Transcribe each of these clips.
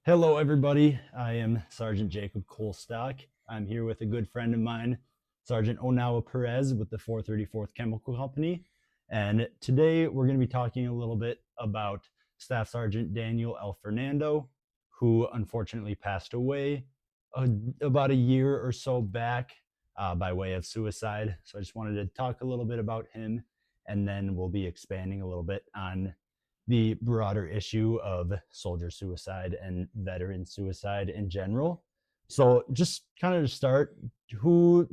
Hello, everybody. I am Sergeant Jacob Colstock. I'm here with a good friend of mine, Sergeant Onawa Perez with the 434th Chemical Company. And today we're going to be talking a little bit about Staff Sergeant Daniel L. Fernando, who unfortunately passed away about a year or so back by way of suicide. So I just wanted to talk a little bit about him, and then we'll be expanding a little bit on the broader issue of soldier suicide and veteran suicide in general. So, just kind of to start, who,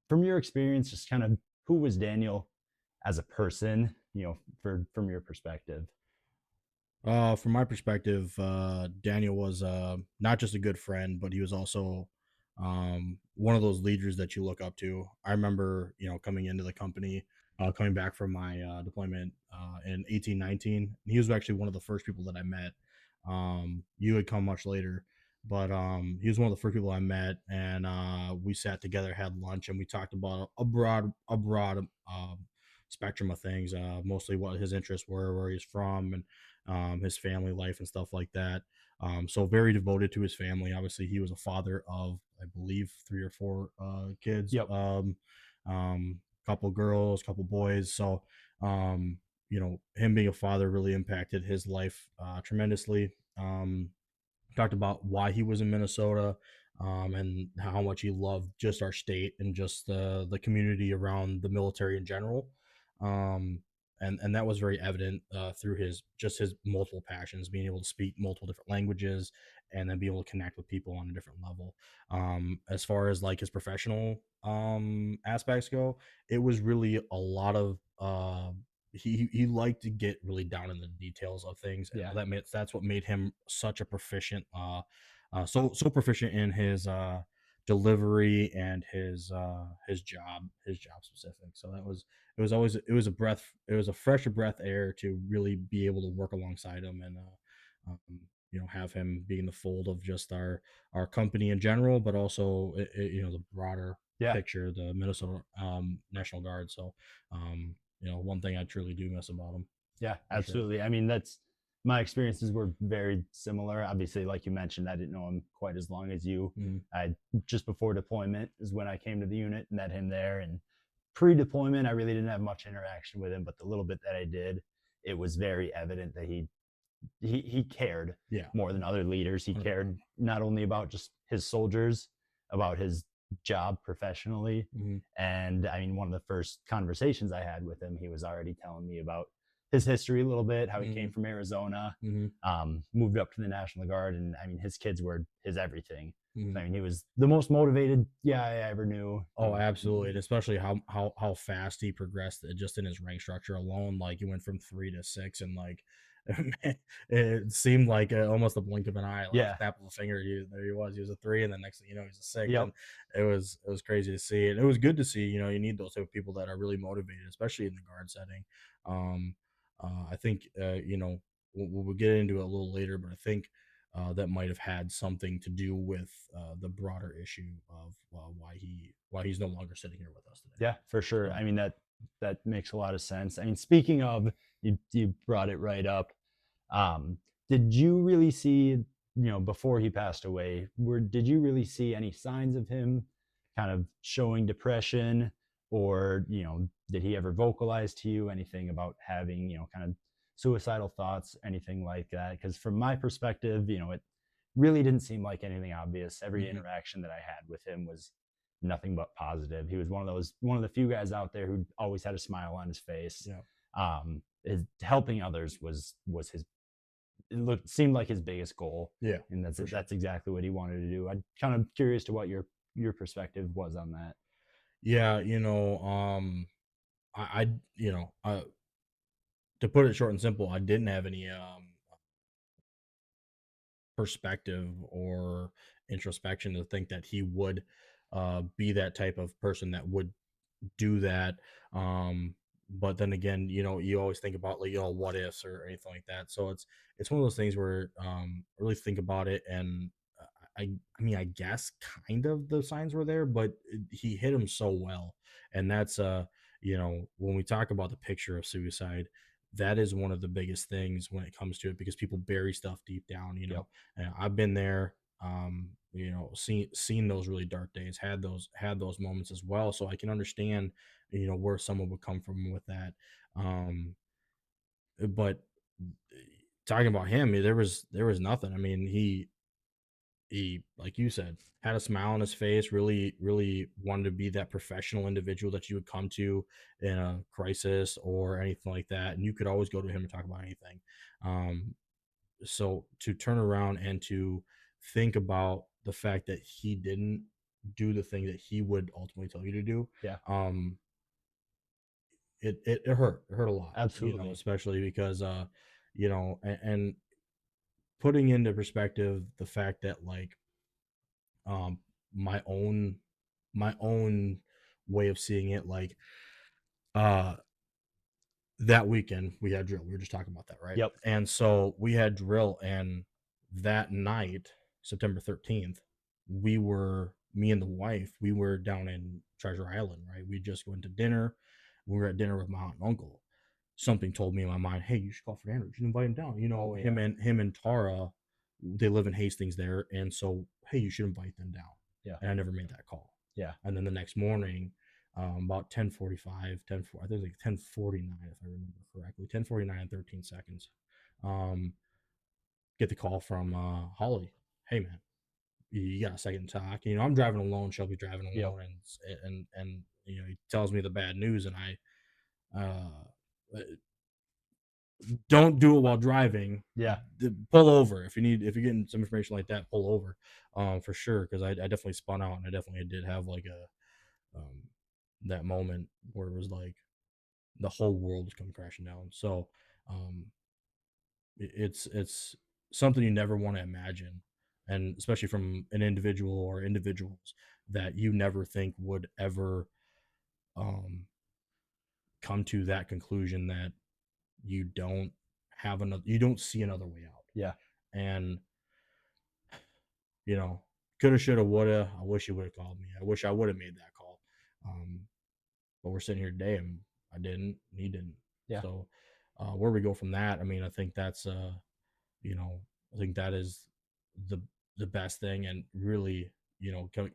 from your experience, just kind of who was Daniel as a person, from your perspective? From my perspective, Daniel was not just a good friend, but he was also one of those leaders that you look up to. I remember, coming into the company, coming back from my deployment in 1819. He was actually one of the first people that I met. You had come much later, but he was one of the first people I met, and we sat together, had lunch, and we talked about a broad spectrum of things, mostly what his interests were, where he's from, and his family life and stuff like that. So very devoted to his family. Obviously, he was a father of, I believe, three or four kids. Yep. Couple girls, couple boys. So, him being a father really impacted his life tremendously. Talked about why he was in Minnesota, and how much he loved just our state and just the community around the military in general. Um, and that was very evident through his multiple passions, being able to speak multiple different languages, and then be able to connect with people on a different level. As far as like his professional aspects go, it was really a lot of he liked to get really down in the details of things, and Yeah. that's what made him such a proficient, so proficient in his delivery and his job specific. So it was a fresh breath air to really be able to work alongside him, and have him be in the fold of just our company in general, but also the broader Yeah. picture, the Minnesota National Guard. So one thing I truly do miss about him, Yeah, for sure. absolutely. I mean, that's my experiences were very similar. Obviously, like you mentioned, I didn't know him quite as long as you. Mhm. I just before deployment is when I came to the unit and met him there. And pre-deployment, I really didn't have much interaction with him, but the little bit that I did, it was very evident that he cared Yeah, more than other leaders. He 100%. cared not only about just his soldiers, about his job professionally. Mhm. And I mean, one of the first conversations I had with him, he was already telling me about his history a little bit, how he came Mhm. from Arizona, Mhm. moved up to the National Guard, and I mean, his kids were his everything. So, I Mhm. mean, he was the most motivated guy I ever knew. Oh, absolutely, and especially how fast he progressed, just in his rank structure alone. Like, he went from 3 to 6, and, like, it seemed like, almost a blink of an eye, like, Yeah. snap of a finger, there he was. He was a 3, and the next thing you know, he's a 6, and Yep. it was crazy to see, and it was good to see. You need those type of people that are really motivated, especially in the guard setting. Um, I think, we'll get into it a little later, but I think that might have had something to do with the broader issue of why he's no longer sitting here with us today. Yeah, for sure. So I mean, that makes a lot of sense. I mean, speaking of, you brought it right up. Um, did you really see, before he passed away, did you really see any signs of him kind of showing depression, or, did he ever vocalize to you anything about having, kind of suicidal thoughts, anything like that? Because from my perspective, it really didn't seem like anything obvious. Every mhm, interaction that I had with him was nothing but positive. He was one of the few guys out there who always had a smile on his face. yeah, Helping others was his, seemed like his biggest goal, yeah, and for sure. that's exactly what he wanted to do. I'm kind of curious to what your perspective was on that. Yeah, to put it short and simple, I didn't have any perspective or introspection to think that he would be that type of person that would do that. But then again, you always think about, like, what ifs or anything like that. So it's one of those things where I really think about it, and I mean, I guess kind of the signs were there, but he hit him so well. And that's when we talk about the picture of suicide, that is one of the biggest things when it comes to it, because people bury stuff deep down, Yep. and I've been there, seen those really dark days, had those moments as well. So I can understand, where someone would come from with that. Um, but talking about him, there was nothing. I mean, he, like you said, had a smile on his face, really really wanted to be that professional individual that you would come to in a crisis or anything like that, and you could always go to him and talk about anything. um so to turn around and to think about the fact that he didn't do the thing that he would ultimately tell you to do, Yeah. um it hurt a lot, Absolutely. especially because and putting into perspective the fact that, like, um my own my own way of seeing it, like, uh that weekend we had drill. We were just talking about that, right? Yep. And so we had drill, and that night, September 13th, me and the wife, we were down in Treasure Island, right? We just went to dinner. We were at dinner with my aunt and uncle. Something told me in my mind, hey, you should call Fernando. You should invite him down. Oh yeah. Him and Tara, they live in Hastings there, and so, hey, you should invite them down. Yeah. And I never made that call. Yeah. And then the next morning, about 10:45, 10, I think it was like 10:49 if I remember correctly, 10:49 13 seconds. Um, get the call from Holly. Hey man, you got a second to talk? I'm driving alone. She'll be driving Yep. alone, and he tells me the bad news, and uh, don't do it while driving. Yeah. Pull over if you're getting some information like that. Pull over, for sure, because I definitely spun out, and I definitely did have like that moment where it was like the whole world was coming crashing down. So, um, it's something you never want to imagine, and especially from an individual or individuals that you never think would ever um, come to that conclusion, that you don't see another way out. Yeah. And coulda, shoulda, woulda. I wish you would have called me. I wish I would have made that call. Um, but we're sitting here today, and I didn't, and he didn't. Yeah. So, where we go from that, I mean, I think that's you know, I think that is the the best thing, and really,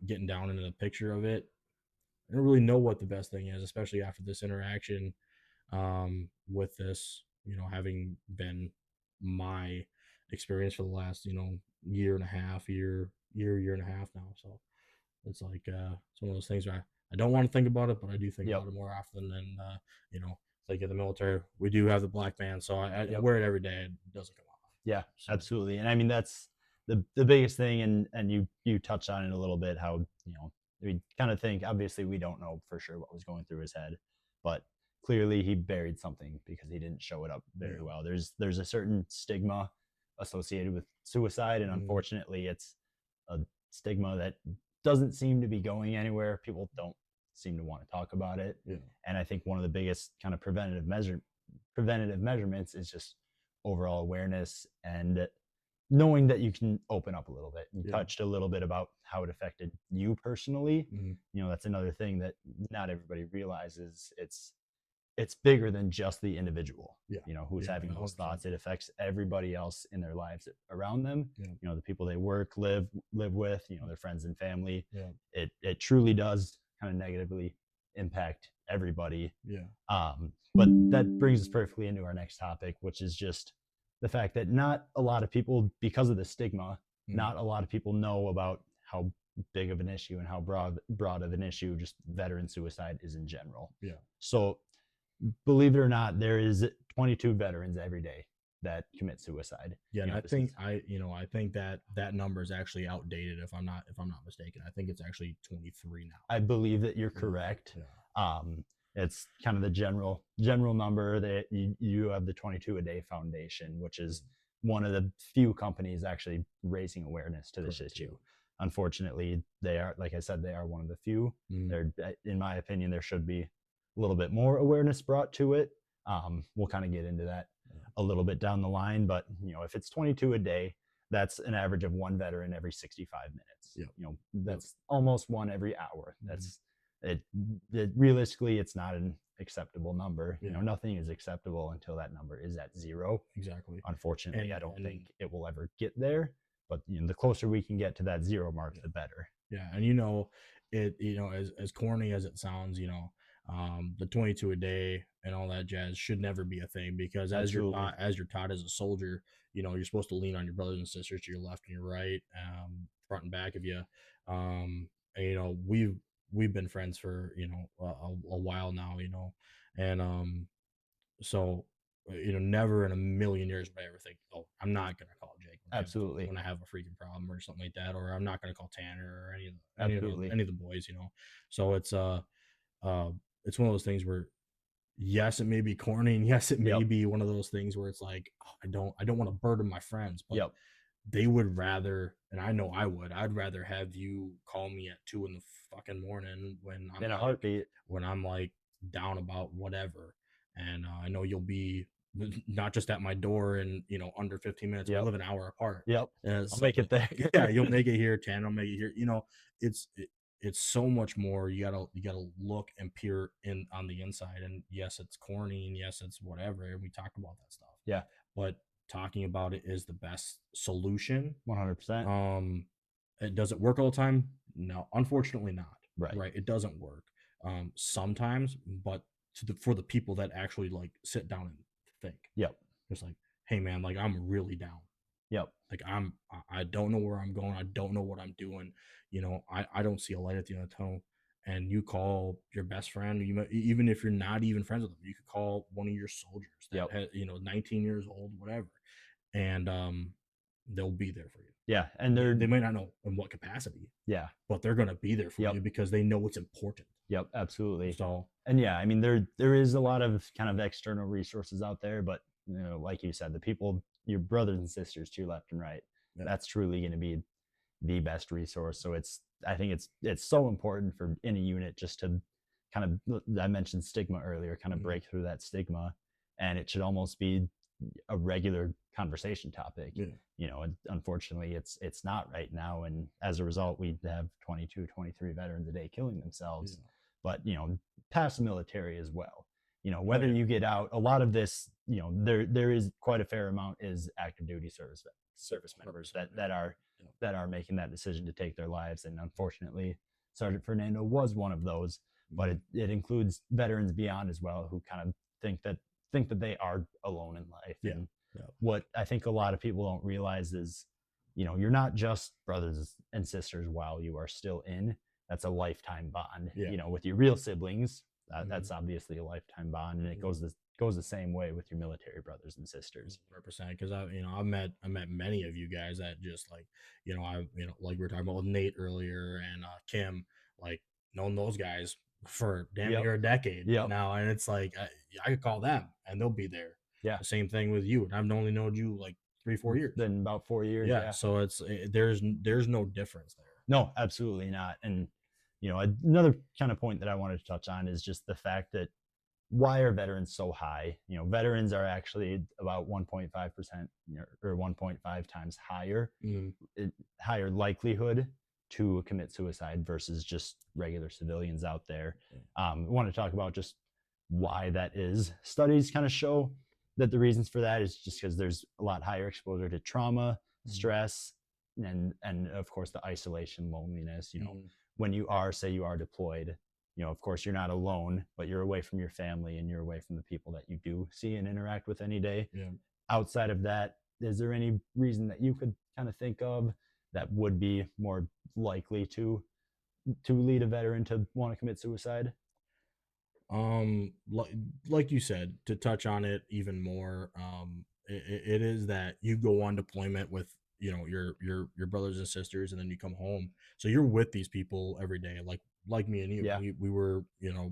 getting down into the picture of it. I don't really know what the best thing is, especially after this interaction, with this, having been my experience for the last, year and a half, year and a half now. So it's like, it's one of those things where I don't want to think about it, but I do think Yep. about it more often than, like in the military, we do have the black band, so I Yep. wear it every day. It doesn't come off. Yeah, So absolutely. And I mean that's the biggest thing, and you touched on it a little bit, how, we kind of think, obviously we don't know for sure what was going through his head, but clearly he buried something because he didn't show it up very yeah, well. There's a certain stigma associated with suicide, and mm, unfortunately it's a stigma that doesn't seem to be going anywhere. People don't seem to want to talk about it. yeah, And I think one of the biggest kind of preventative measurements is just overall awareness and knowing that you can open up a little bit. You yeah, touched a little bit about how it affected you personally. mm, That's another thing that not everybody realizes. It's bigger than just the individual, yeah, who's yeah, having those 100%. thoughts. It affects everybody else in their lives around them, Yeah, the people they work, live with, their friends and family. yeah, It truly does kind of negatively impact everybody. yeah, But that brings us perfectly into our next topic, which is just the fact that not a lot of people, because of the stigma, mm, not a lot of people know about how big of an issue and how broad of an issue just veteran suicide is in general. yeah, So, believe it or not, there is 22 veterans every day that commit suicide. yeah. And I This is, think I think that that number is actually outdated, if I'm not mistaken. I think it's actually 23 now. I believe that you're Yeah, correct. yeah, Um, it's kind of the general number that you have the 22 a day foundation, which yeah, is one of the few companies actually raising awareness to this correct. Yeah. issue. Unfortunately, they are, like I said, they are one of the few. Mm, There, in my opinion, there should be a little bit more awareness brought to it. We'll kind of get into that yeah, a little bit down the line, but if it's 22 a day, that's an average of one veteran every 65 minutes. yeah, yeah, That's almost one every hour. mm, That's it, realistically, it's not an acceptable number. Yeah, Nothing is acceptable until that number is at zero. exactly. Unfortunately, I don't think And it will ever get there. But the closer we can get to that zero mark, yeah, the better. yeah, and it, as corny as it sounds, the 22 a day and all that jazz should never be a thing, because Absolutely. as you're taught as a soldier, you're supposed to lean on your brothers and sisters to your left and your right, front and back of you. And, we've been friends for a while now, and so, never in a million years would I ever think, "Oh, I'm not gonna call Jake Absolutely. when I have a freaking problem or something like that," or I'm not gonna call Tanner or Absolutely. any of the boys. So uh, it's one of those things where, yes, it may be corny, and yes, it may Yep. be one of those things where it's like, "Oh, I don't want to burden my friends," but Yep. they would rather, and I know I'd rather have you call me at 2 in the fucking morning In a heartbeat. when I'm like down about whatever. And I know you'll be not just at my door in, under 15 minutes. We Yep. live an hour apart. Yep. I'll So make it there. yeah, you'll make it here, Tan. I'll make it here. It's, it, it's so much more. You gotta look and peer in on the inside. And yes, it's corny, and yes, it's whatever. And we talked about that stuff, Yeah. but talking about it is the best solution. 100%. um does it work all the time? No, unfortunately not. Right. Right, it doesn't work sometimes, but for the people that actually like sit down and think, Yep. it's like, hey man, like I'm really down, Yep. like I don't know where I'm going, I don't know what I'm doing, I don't see a light at the end of the tunnel. And you call your best friend, even if you're not even friends with them, you could call one of your soldiers that Yep. has, 19 years old, whatever, and they'll be there for you. Yeah. And They they're, might not know in what capacity, yeah. but they're going to be there for Yep. you because they know it's important. Yep. Absolutely. So And yeah, I mean, there is a lot of kind of external resources out there, but like you said, the people, your brothers and sisters to your left and right, yeah, that's truly going to be the best resource. So I think it's so important for any unit just to kind of, I mentioned stigma earlier, kind of mhm, break through that stigma, and it should almost be a regular conversation topic. yeah, And unfortunately it's not right now, and as a result we have 22, 23 veterans a day killing yeah. themselves. But past the military as well, Oh whether yeah, you get out, a lot of this, there is quite a fair amount is active duty service members 100%, yeah, that are making that decision to take their lives. And unfortunately, Sergeant Fernando was one of those. yeah. But Mhm. it includes veterans beyond as well, who kind of think that they are alone in life. Yeah, And yeah, what I think a lot of people don't realize is, you're not just brothers and sisters while you are still in. That's a lifetime bond. yeah, With your real siblings, mhm, that's obviously a lifetime bond, and it yeah. goes the same way with your military brothers and sisters. 100%, because I met many of you guys that just like, like we were talking about with Nate earlier, and Kim, like known those guys for damn Yep. near a decade Yep. now, and it's like I could call them and they'll be there. Yeah. The same thing with you, and I've only known you like 3 4 years. Been about 4 years. Yeah, Yeah. so there's no difference there. No, absolutely not. And another kind of point that I wanted to touch on is just the fact that, why are veterans so high? Veterans are actually about 1.5%, or 1.5 times higher, Mhm. higher likelihood to commit suicide versus just regular civilians out there. Yeah. I want to talk about just why that is. Studies kind of show that the reasons for that is just because there's a lot higher exposure to trauma, Mhm. stress, and of course the isolation, loneliness. Mhm. When say you are deployed, of course you're not alone, but you're away from your family and you're away from the people that you do see and interact with any day. Yeah. Outside of that, is there any reason that you could kind of think of that would be more likely to lead a veteran to want to commit suicide? Like you said, to touch on it even more, it is that you go on deployment with your brothers and sisters, and then you come home, so you're with these people every day, like me and you. Yeah. We were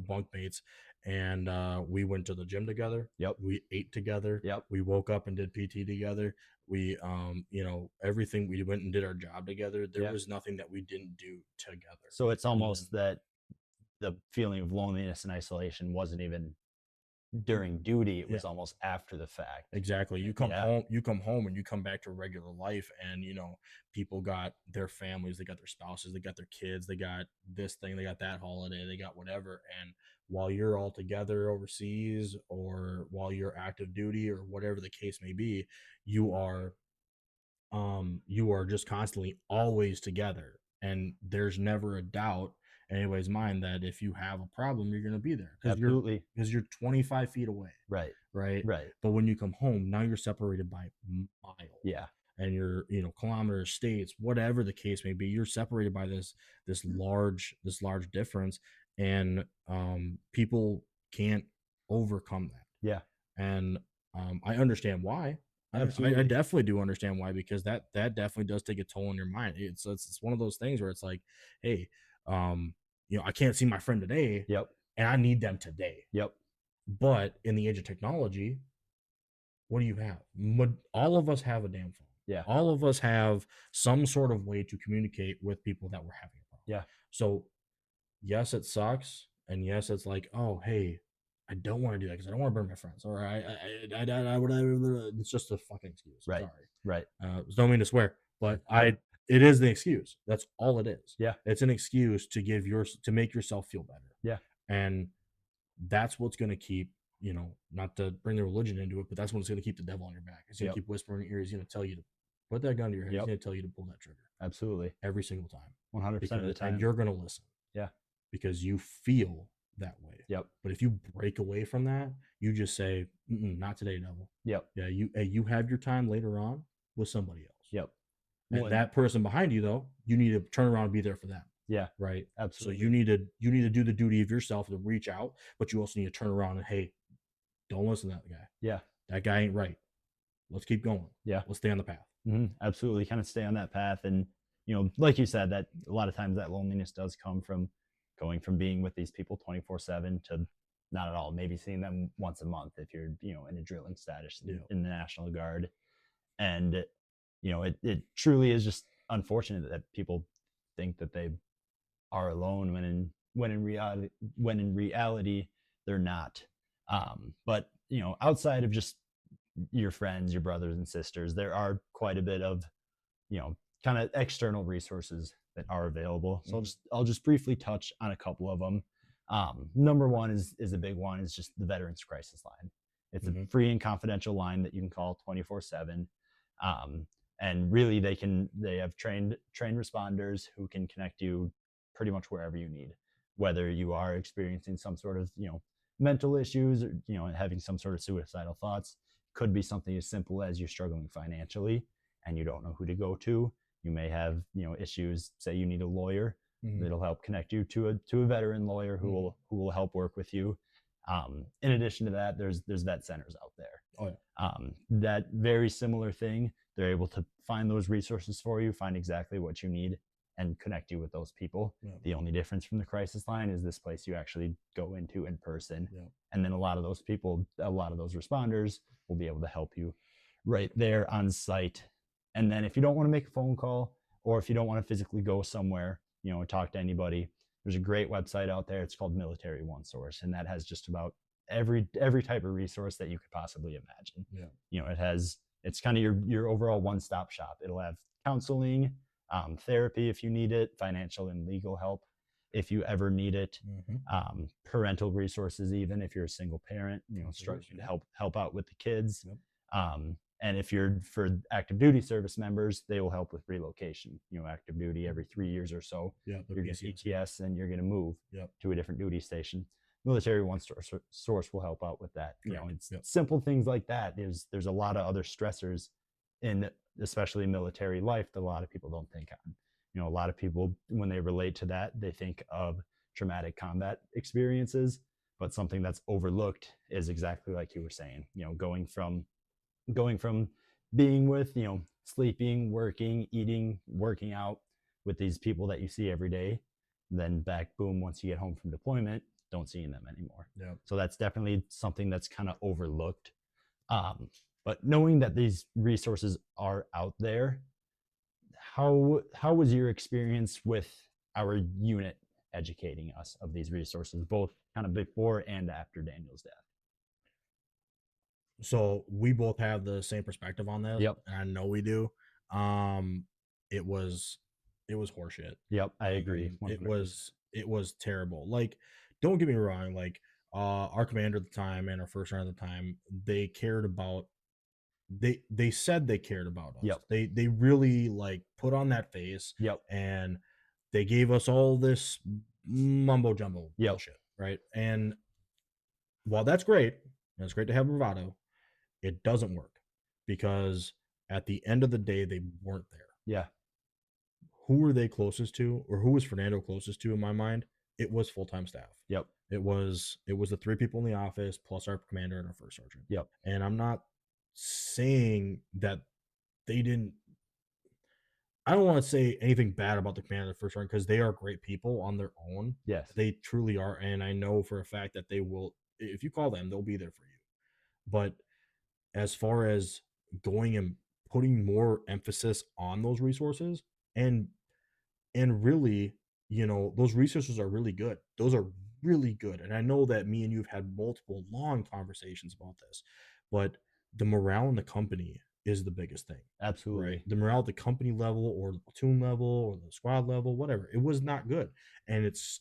bunk mates, and we went to the gym together. Yep. We ate together. Yep. We woke up and did PT together. We everything, we went and did our job together. There Yeah. was nothing that we didn't do together. So it's And then almost that the feeling of loneliness and isolation wasn't even during duty, it yeah. was almost after the fact. Exactly. Yeah. You come home and you come back to regular life, and people got their families, they got their spouses, they got their kids, they got this thing, they got that holiday, they got whatever, and while you're all together overseas or while you're active duty or whatever the case may be, you are you are just constantly always together, and there's never a doubt in anybody's mind that if you have a problem, you're going to be there Absolutely. because you're 25 feet away, Right. right? Right. But when you come home, now you're separated by miles, Yeah. and you're, kilometers, states, whatever the case may be. You're separated by this large difference, and people can't overcome that. Yeah. And I understand why. I Absolutely. definitely do understand why, because that definitely does take a toll on your mind. It's one of those things where it's like, hey, um, I can't see my friend today, Yep. and I need them today. Yep. But in the age of technology, what do you have? All of us have a damn phone. Yeah. All of us have some sort of way to communicate with people that we're having a problem. Yeah. So yes, it sucks, and yes, it's like, oh, hey, I don't want to do that because I don't want to burn my friends, or it's just a fucking excuse. Right. Sorry, Right. don't mean to swear, but it is the excuse. That's all it is. Yeah. It's an excuse to make yourself feel better. Yeah. And that's what's going to keep, not to bring the religion into it, but that's what's going to keep the devil on your back. It's going to keep whispering in your ear. He's going to tell you to put that gun to your head. He's going to tell you to pull that trigger Absolutely. every single time, 100% of the time. and you're going to listen. Yeah. Because you feel that way. Yep. But if you break away from that, you just say, not today, devil. Yep. Yeah, you have your time later on with somebody else. Yep. And that person behind you, though, you need to turn around and be there for them. Yeah. Right. Absolutely. So you need to do the duty of yourself to reach out, but you also need to turn around and, hey, don't listen to that guy. Yeah. That guy ain't right. Let's keep going. Yeah. Let's stay on the path. Absolutely. Kind of stay on that path. And, like you said, that a lot of times that loneliness does come from going from being with these people 24/7 to not at all, maybe seeing them once a month if you're, in a drilling status in the National Guard. And, it truly is just unfortunate that people think that they are alone when in reality they're not. But outside of just your friends, your brothers and sisters, there are quite a bit of kind of external resources that are available. So I'll just briefly touch on a couple of them. Number one is a big one, is just the Veterans Crisis Line. It's a free and confidential line that you can call 24/7. And really they have trained responders who can connect you pretty much wherever you need, whether you are experiencing some sort of mental issues, or having some sort of suicidal thoughts. Could be something as simple as you're struggling financially and you don't know who to go to. You may have issues. Say you need a lawyer. It'll help connect you to a veteran lawyer who will help work with you. In addition to that, there's vet centers out there. Oh yeah. That very similar thing. They're able to find those resources for you, find exactly what you need, and connect you with those people. Yeah. The only difference from the crisis line is this place you actually go into in person. Yeah. And then a lot of those responders will be able to help you right there on site. And then if you don't want to make a phone call, or if you don't want to physically go somewhere, and talk to anybody, there's a great website out there. It's called Military One Source, and that has just about every type of resource that you could possibly imagine. Yeah. It's kind of your overall one-stop shop. It'll have counseling, therapy if you need it, financial and legal help if you ever need it, parental resources, even if you're a single parent, struggling to help out with the kids. Yep. And if you're for active duty service members, they will help with relocation. Active duty every 3 years or so, you're going to ETS and you're going to move to a different duty station. Military One Source will help out with that. It's simple things like that. There's a lot of other stressors in especially military life that a lot of people don't think on. A lot of people, when they relate to that, they think of traumatic combat experiences, but something that's overlooked is exactly like you were saying, going from being with, sleeping, working, eating, working out with these people that you see every day, then back, boom, once you get home from deployment, don't see them anymore. Yeah. So that's definitely something that's kind of overlooked. But knowing that these resources are out there, how was your experience with our unit educating us of these resources, both kind of before and after Daniel's death? So we both have the same perspective on this. Yep. And I know we do. It was horseshit. Yep, I agree. 100%. It was terrible. Like, don't get me wrong, like our commander at the time and our first sergeant at the time, they cared about they said they cared about us. Yep. They really like put on that face, Yep. and they gave us all this mumbo jumbo Yep. bullshit, right? And while that's great, and it's great to have bravado, it doesn't work because at the end of the day, they weren't there. Yeah. Who were they closest to, or who was Fernando closest to in my mind? It was full-time staff. Yep. It was the 3 people in the office plus our commander and our first sergeant. Yep. And I'm not saying that they didn't. I don't want to say anything bad about the commander and the first sergeant because they are great people on their own. Yes. They truly are, and I know for a fact that they will. If you call them, they'll be there for you. But as far as going and putting more emphasis on those resources, and really, those resources are really good. Those are really good. And I know that me and you've had multiple long conversations about this, but the morale in the company is the biggest thing, right? Absolutely. The morale at the company level or the platoon level or the squad level, whatever, it was not good. And it's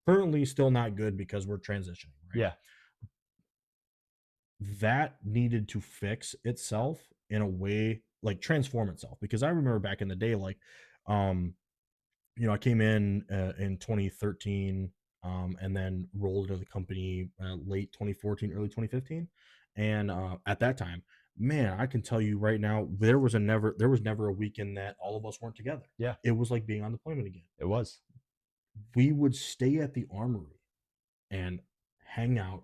currently still not good because we're transitioning, right? Yeah. That needed to fix itself in a way, like transform itself, because I remember back in the day, like, um I came in 2013, and then rolled into the company late 2014, early 2015, and at that time, man, I can tell you right now, there was never a weekend that all of us weren't together. Yeah. It was like being on deployment again. It was. We would stay at the armory and hang out,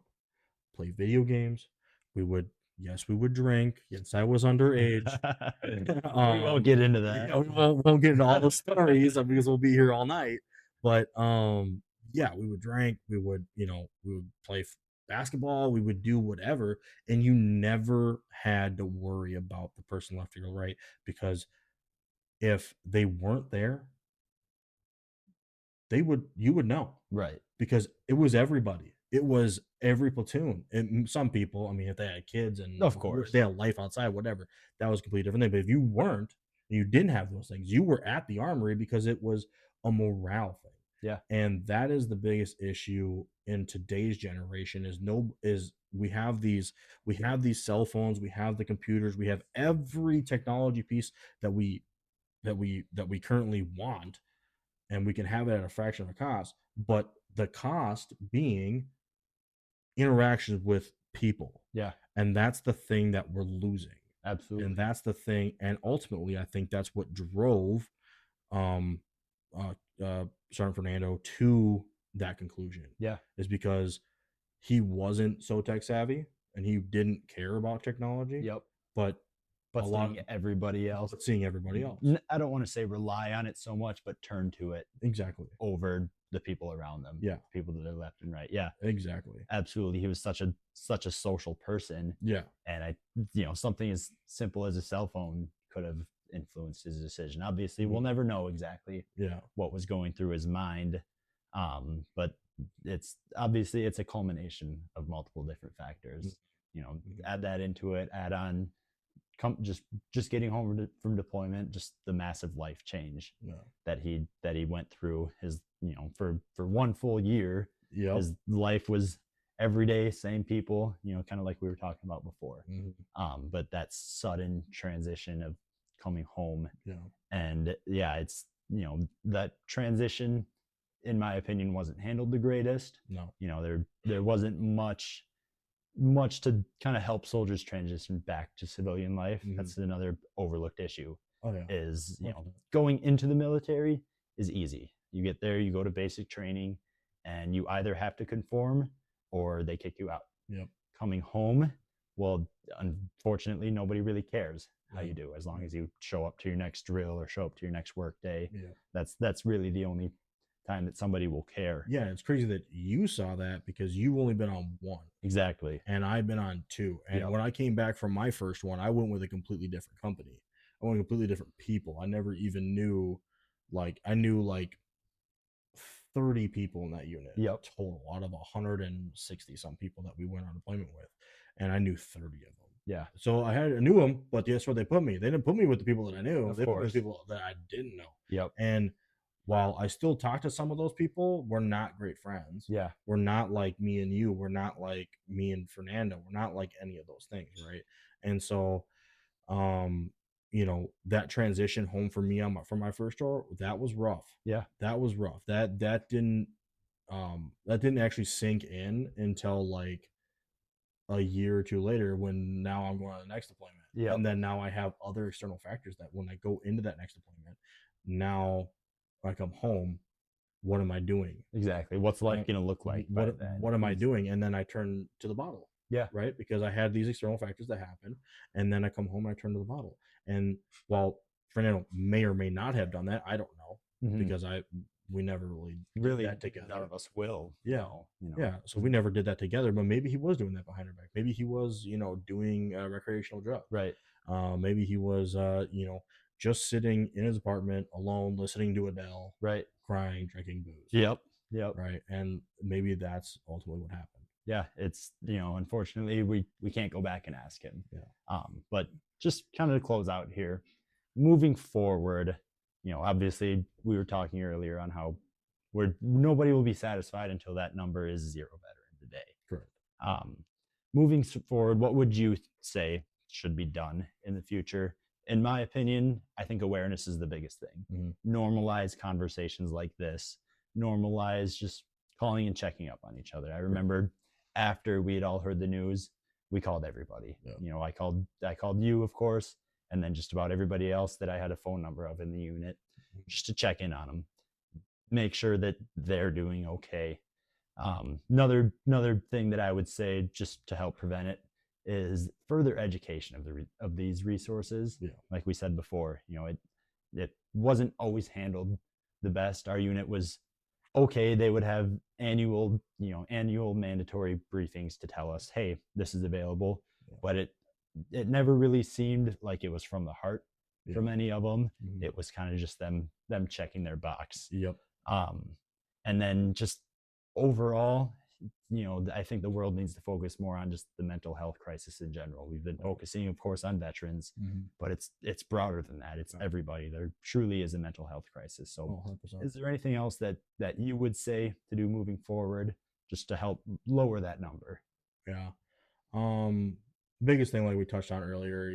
play video games. Yes, we would drink. Yes, I was underage. We won't get into that. Yeah, we won't get into all the stories because we'll be here all night. But yeah, we would drink. We would play basketball. We would do whatever, and you never had to worry about the person left to your right because if they weren't there, you would know Right. because it was everybody. It was every platoon. And some people, I mean, if they had kids and Of course. they had life outside, whatever, that was a completely different thing. But if you weren't, and you didn't have those things, you were at the armory because it was a morale thing. Yeah. And that is the biggest issue in today's generation is we have these cell phones, we have the computers, we have every technology piece that we currently want, and we can have it at a fraction of the cost, but the cost being interactions with people. Yeah. And that's the thing that we're losing. Absolutely. And that's the thing. And ultimately, I think that's what drove um Sergeant Fernando to that conclusion. Yeah. Is because he wasn't so tech savvy and he didn't care about technology. Yep. But But seeing everybody else. I don't want to say rely on it so much, but turn to it Exactly. over the people around them. Yeah. People that are left and right. Yeah. Exactly. Absolutely. He was such a social person. Yeah. And something as simple as a cell phone could have influenced his decision. Obviously, we'll never know exactly what was going through his mind. But it's a culmination of multiple different factors. Add that into it, add on just getting home from deployment, just the massive life change that he went through. His for 1 full year, his life was every day same people, kind of like we were talking about before. But that sudden transition of coming home, and it's that transition, in my opinion, wasn't handled the greatest. No. There wasn't much to kind of help soldiers transition back to civilian life. That's another overlooked issue. Is going into the military is easy. You get there, you go to basic training, and you either have to conform or they kick you out. Coming home, well, unfortunately, nobody really cares how you do, as long as you show up to your next drill or show up to your next work day. That's really the only time that somebody will care. Yeah, it's crazy that you saw that because you've only been on one. Exactly. And I've been on two. And when I came back from my first one, I went with a completely different company. I went with completely different people. I never even knew, I knew 30 people in that unit total out of 160 some people that we went on deployment with. And I knew 30 of them. Yeah. So I knew them, but guess where they put me? They didn't put me with the people that I knew. Of they course. put me with the people that I didn't know. Yep. And while I still talk to some of those people, we're not great friends. Yeah. We're not like me and you. We're not like me and Fernando. We're not like any of those things, right? And so, um, that transition home for me from my first tour, that was rough. Yeah. That was rough. That didn't actually sink in until like a year or two later, when now I'm going to the next deployment. Yep. And then now I have other external factors that when I go into that next deployment, now I come home, what am I doing? Exactly. What's life going to look like by What then? what am I doing? And then I turn to the bottle. Yeah. Right? Because I had these external factors that happen, and then I come home and I turn to the bottle. And while Fernando may or may not have done that, I don't know, because we never really did that together. None of us will. Yeah. know, Yeah. So we never did that together, but maybe he was doing that behind her back. Maybe he was, doing recreational drugs. Right. Maybe he was, just sitting in his apartment alone, listening to Adele, Right. crying, drinking booze. Yep. Yep. Right. And maybe that's ultimately what happened. Yeah, it's unfortunately we can't go back and ask him. Yeah. But just kind of to close out here, moving forward, obviously we were talking earlier on how nobody will be satisfied until that number is 0 veteran today. Correct. Moving forward, what would you say should be done in the future? In my opinion, I think awareness is the biggest thing. Normalize conversations like this. Normalize just calling and checking up on each other. I remember after we had all heard the news, we called everybody. Yeah. I called you, of course, and then just about everybody else that I had a phone number of in the unit, just to check in on them, make sure that they're doing okay. Another thing that I would say, just to help prevent it, is further education of these resources. Yeah. Like we said before, it wasn't always handled the best. Our unit was okay. They would have annual mandatory briefings to tell us, hey, this is available. Yeah. But it never really seemed like it was from the heart from any of them. It was kind of just them checking their box. Yep. And then just overall, I think the world needs to focus more on just the mental health crisis in general. We've been focusing, of course, on veterans, but it's broader than that. It's everybody. There truly is a mental health crisis. So 100%. is there anything else that you would say to do moving forward just to help lower that number? Yeah. Biggest thing, like we touched on earlier,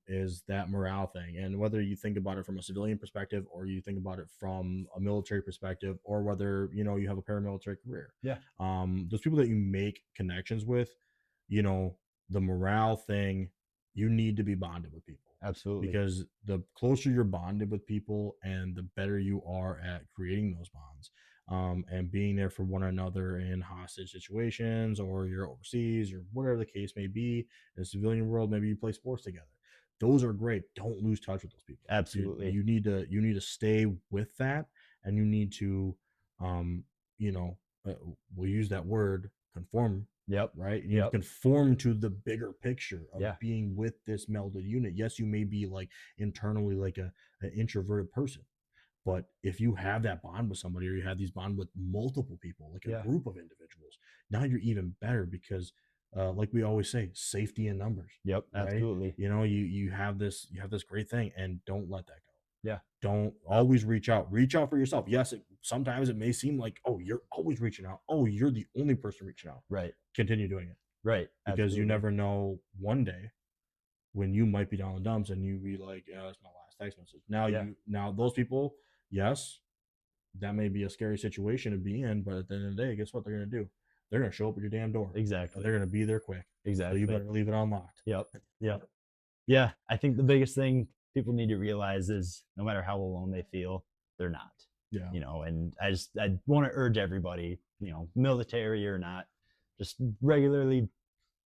is that morale thing. And whether you think about it from a civilian perspective, or you think about it from a military perspective, or whether, you have a paramilitary career. Yeah. Those people that you make connections with, the morale thing, you need to be bonded with people. Absolutely. Because the closer you're bonded with people and the better you are at creating those bonds, and being there for one another in hostage situations, or you're overseas, or whatever the case may be. In the civilian world, maybe you play sports together. Those are great. Don't lose touch with those people. Absolutely. You need to stay with that, and you need to, we'll use that word, conform. Yep. Right. You conform to the bigger picture of being with this melded unit. Yes, you may be like internally like an introverted person, but if you have that bond with somebody, or you have these bond with multiple people, like a group of individuals, now you're even better, because like we always say, safety in numbers. Yep. Right? Absolutely. You have this great thing, and don't let that go. Yeah. Don't always reach out for yourself. Yes, sometimes it may seem like, oh, you're always reaching out. Oh, you're the only person reaching out. Right. Continue doing it. Right. Because you never know, one day when you might be down in the dumps and you be like, yeah, that's my last text message. Now those people, yes, that may be a scary situation to be in, but at the end of the day, guess what they're going to do? They're going to show up at your damn door. Exactly. They're going to be there quick. Exactly. So you better leave it unlocked. Yep. Yeah. I think the biggest thing people need to realize is, no matter how alone they feel, they're not. Yeah. And I want to urge everybody, military or not, just regularly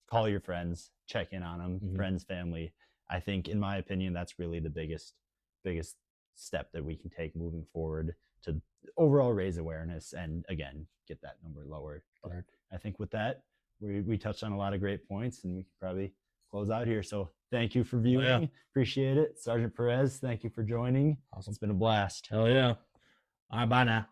call your friends, check in on them, friends, family. I think, in my opinion, that's really the biggest step that we can take moving forward to overall raise awareness and, again, get that number lower. Right. I think with that, we touched on a lot of great points, and we could probably close out here. So thank you for viewing. Yeah. Appreciate it. Sergeant Perez, thank you for joining. Awesome. It's been a blast. Hell yeah. All right, bye now.